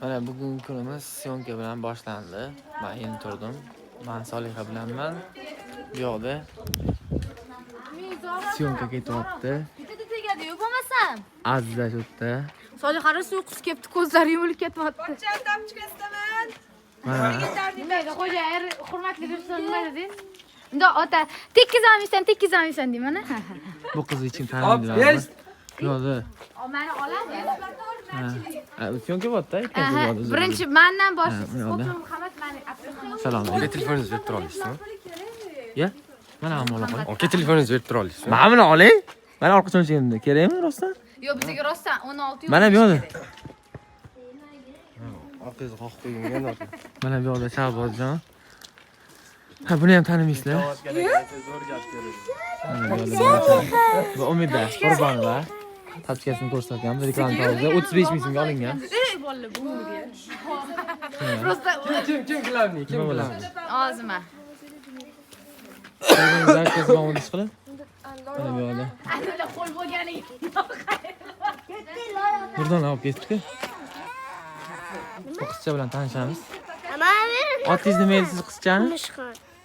Mana bugungi kunimiz syomka bilan boshlandi. Men endi turdim. Men Soliha bilanman. Bu yoqda syomka ketyapti. Bitta tegadi, bo'lmasam. Azizlash o'tdi. Solihani uyqusi kelibdi, ko'zlari yumilib ketyapti. Pochcham tapchikasidaman. Nima xo'ja, hurmatli do'stlar, nima dedingiz? Unda ota, tekkizamisan deyman. Bu qiz için taniydilar. Yo'qdi. Meni oladi. Syomka bo'pti. Birinchi mendan boshlaysiz. yo'lda. Muhammad meni apelsin. Salom. Aka telefoningizni berib tura olasizmi? Ya? Mana ham ola qo'y. Aka telefoningizni berib tura olasizmi? Mana buni oling. Mana orqa cho'nchagimda. Kerakmi rostdan? Yo'q, bizga rostdan 16 yil. Mana bu yoqda. Orqangizga qoqib qo'ygan Mana bu yoqda Shahbozjon. Ha, buni ham tanimaysizlar. Bu Umida Qurbonova. Tapchikasini ko'rsatganmiz reklamada 35 ming so'mga olingan. Bolalar bu diye. Просто Kim bilamni? Kim bilamni? ozma. Zakaz bo'ldi chiqilib. Mana bu yoqda. Ana qo'l bo'lgani. Buradan olib ketdik. Bu qizcha bilan tanishamiz. Otingiz nima edi siz qizchani?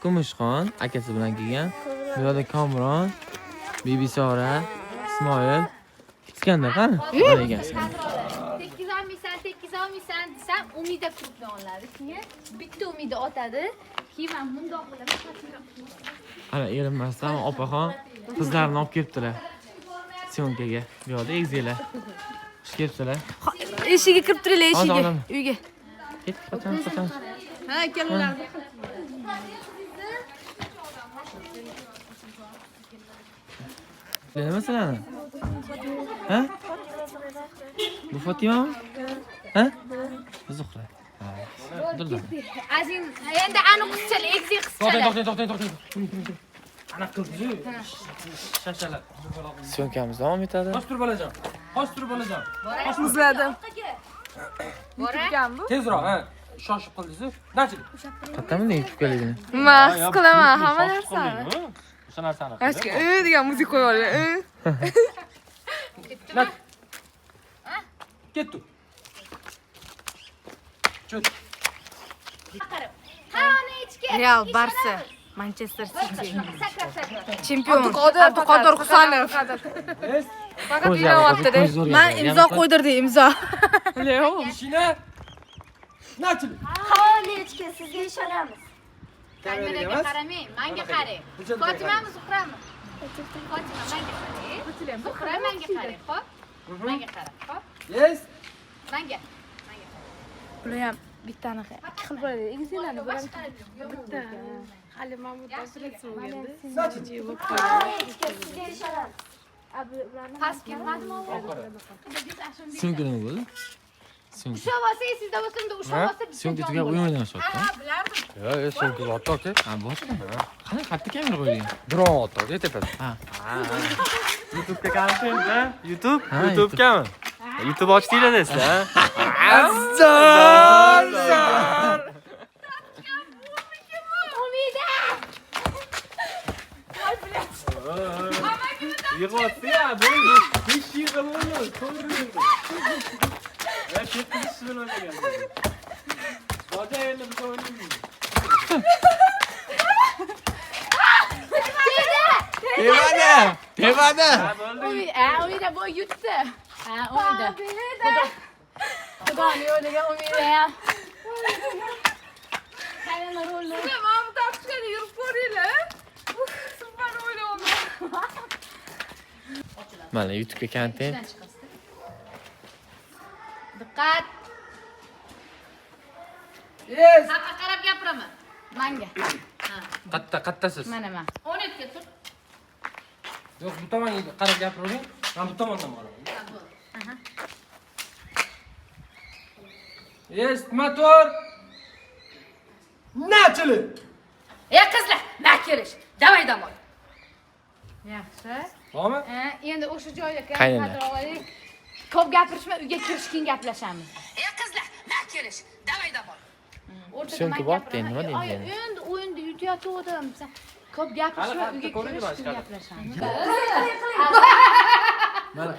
Kumushxon akasi bilan kelgan. Bu yoqda Komron, Bibisora, Ismoil, Iskandar qani? Mana egasi. Tekkiz olmaysan desam, Umida klubni oladi. Keyin bitta Umida otadi. Keyin men bundoq qilaman. Ana erinmasdan opaxon qizlarni olib kelibdilar. Syomkaga. Bu yoqda egizinglar. Xush kelibsizlar. Eshigiga kirib turinglar, Hozir eshigiga. olaman. Uyga. Ket, qachon. Ha, kelinglar. Nima sizlarni? Ha? Bu Fatimami? Ha? Zuhra. Ha. Durdim. Azim, endi aniq qizchalar, egzi qizchalar. To'xtang. Ana qiz-ku. Shashalar. Syomkamiz davom etadi. Qoch tur bolajon. Muzladim. Bora. Tezroq, ha. Shoshib qildingiz-ku. Dachilik. Qayerdan bunday yutib Mas qilaman hamma narsani. O'sha narsani. Aska degan muzika qo'yib olgan. Ketdi. Cho't. Ha, ona ichki. Real Barsa, Manchester City. Sakrab. Chempion Abduqodir Husanov. Faqat o'ynayapti-da. Men imzo qo'ydirdim, imzo. Ishina. Dachilik. Xolechka, sizga ishonamiz. Kameraga qaramang, menga qarang. Fotimami, Zuhrami? Fotima, menga qarang. Zuhra, menga qarang, xo'p? Menga qara, xo'p? Yes. Menga. Bular ham bittani qilib qo'yadi. Egizlarni bilan bitta. Hali Mahmud Basirov bo'lganda. Xolechka, sizga ishonamiz. Past kelmadimi? Syomka nima bo'ldi? Syomka. Usha bo'lsa, esingizda bo'lsin, usha bo'lsa. Syomka tugab o'yin o'ynashyapti. Bilardim. Ya, so'nggi otdi aka. Ha, bo'pti. Qani qayerda kamera qo'yilgan? Dron otdi, tepada. Ha. YouTube'ga kontent-a? YouTube? Ha, YouTube'gami? YouTube ochdinglar desa. Umida! Yig'yapti-ya, bo'ldi. 5 yil bo'ldi. To'g'ri. Ya, ketib bilan o'ynagan. Hozir endi biz o'ynaymiz. Tevada. Ha, bo'ldi. Umida bu yutdi. Ha, Umida. Xudoni yo'liga Umida ham. Qayerlar rollar? Mahmud Abduqodir yurib ko'ringlar. Super o'ynayapman. Mana YouTube'ga kontent. Diqqat. Yes. Haqqa qarab gapiraman. Menga. Ha, Qattasiz. mana men. 17 ga tur. Yo'q, bu tomonga qarab gapiravering. Men bu tomondan boraman. Aha. Yes, motor. Dachilik. Ey qizlar, nima kirish? Davay damoy. Yaxshi. Bormi? Endi o'sha joyga Qaynana. kadr olaylik. Ko'p gapirishma, uyga kirish keyin gaplashamiz. Ey qizlar, nima kirish? Davay damoy. Syomka bo'pti, nima deymiz Ay, endi? endi o'yinda yutayotgandim. Ko'p gapirishma, Hali uyga ko'rdik kirish keyin boshqa. gaplashamiz. Mana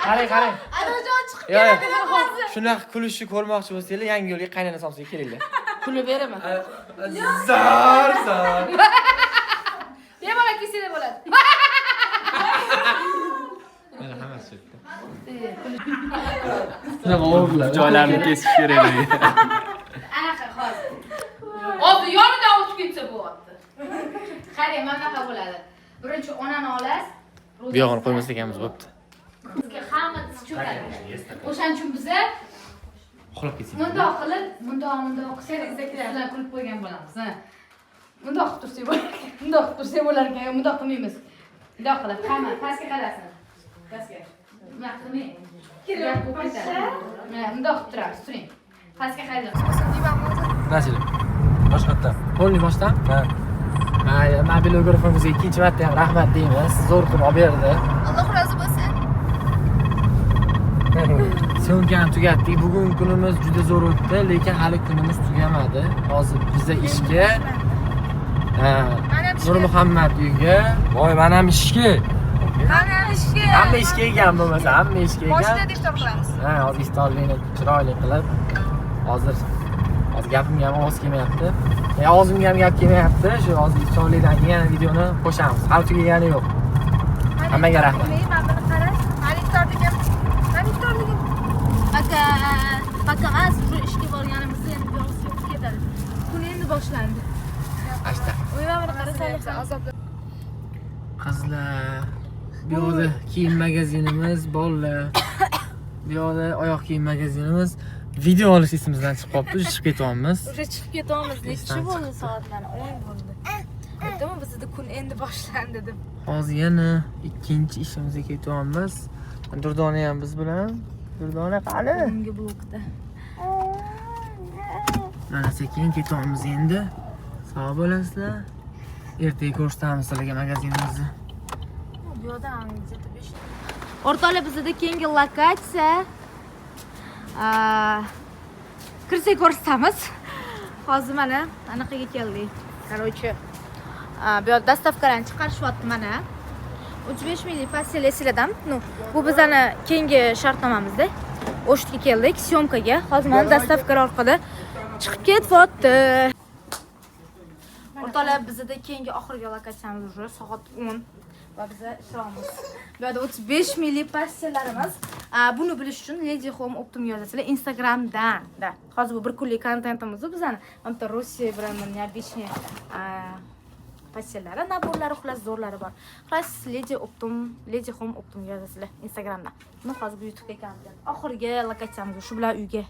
Qarang, qarang. Anajon chiqib Yo'q, keladi hozir. shunaqa kulishni ko'rmoqchi bo'lsanglar, Yangi yo'lga qaynona somsaga kelinglar. Pulni beraman. Zor. Bemalol kesida bo'ladi. Mana hammasi shu. Joylarni kesish kerak. Anaqa hozir. Hozir yonidan o'tib ketsa bo'lyapti. Qarang, mana bunaqa bo'ladi. Birinchi onani olasiz. Bu yog'ini qo'ymas ekanmiz, bo'pti. Bizga hamma cho'kadi. O'shaning uchun biza Uxlab ketsin. mundoq qilib, mundoq qilsak, sizlar kulib qo'ygan bo'lamiz. Mundoq qilib tursak bo'lar ekan. Mundoq qilib tursak bo'lar ekan, mundoq qilmaymiz. Mundoq qilib, hamma pastga qarasin. Pastga. Nima qilmang. Kirib qo'ysa. Mundoq qilib turamiz, turing. Pastga qarang. Nasıl? Boshqatda. Qo'lni boshdan? Ha. Mobilografimizga ikkinchi marta ham rahmat deymiz. Zo'r qilib olib berdi. Alloh rozi bo'lsin. Syomkani tugatdik. Bugungi kunimiz juda zo'r o'tdi, lekin hali kunimiz tugamadi. Hozir biza ishga Nur Muhammad uyga. Voy, men ham ishga. Hamma ishga ekan bo'lmasa, hamma ishga ekan. Boshida iftor qilamiz. Ha, hozir iftorlikni chiroyli qilib, hozir gapimga ham ovoz kelmayapti. Og'zimga ham gap kelmayapti. Shu hozir iftorlikdan keyin videoni qo'shamiz. Hali tugagani yo'q. Hammaga rahmat. Men buni qara. Hali iftorligim. Aka emas, shu ishga borganimizda endi biroz yo'q ketadi. Kun endi boshlandi. Ashta. Voy, buni qarasangiz azobda. Qizlar, bu yoqda kiyim magazinimiz, bolalar. Bu yoqda oyoq kiyim magazinimiz. Video olish esimizdan chiqib qolibdi, chiqib ketyapmiz. O'sha chiqib ketyapmiz. Necha bo'ldi soat mana 10 bo'ldi. Aytdimmi, bizda kun endi boshlandi deb. Hozir yana ikkinchi ishimizga ketyapmiz. Durdona ham biz bilan. Durdona qani? Bunga blokda. Mana sekin ketyapmiz endi. Sog' bo'lasizlar. Ertaga ko'rsatamiz sizlarga magazinimizni. Bu yerda ham o'rtoqlar, bizda keyingi lokatsiya kirsak ko'rsatamiz. Hozir mana anaqaga keldik. Короче, bu yerda dastavkalarni chiqarishyapti mana. 35 ming pastel esiladan. Bu bizani keyingi shartnomamizda. O'shga keldik, syomkaga. Hozir mana dastavka orqali chiqib ketyapti. O'rtoqlar, bizda keyingi oxirgi lokatsiyamiz уже soat 10 va biz ishlaymiz. Bu yerda 35 minglik pastellarimiz. Buni bilish uchun Lady Home Optum yozasizlar Instagramdan. Hozir bu bir kunlik kontentimiz bizani. Mana Rossiya brendining необычный pastellari, naborlari, xullas zo'rlari bor. Xullas Lady Home Optum yozasizlar Instagramdan. Buni hozir bu YouTube'ga kelgan. Oxirgi lokatsiyamiz shu bilan uyga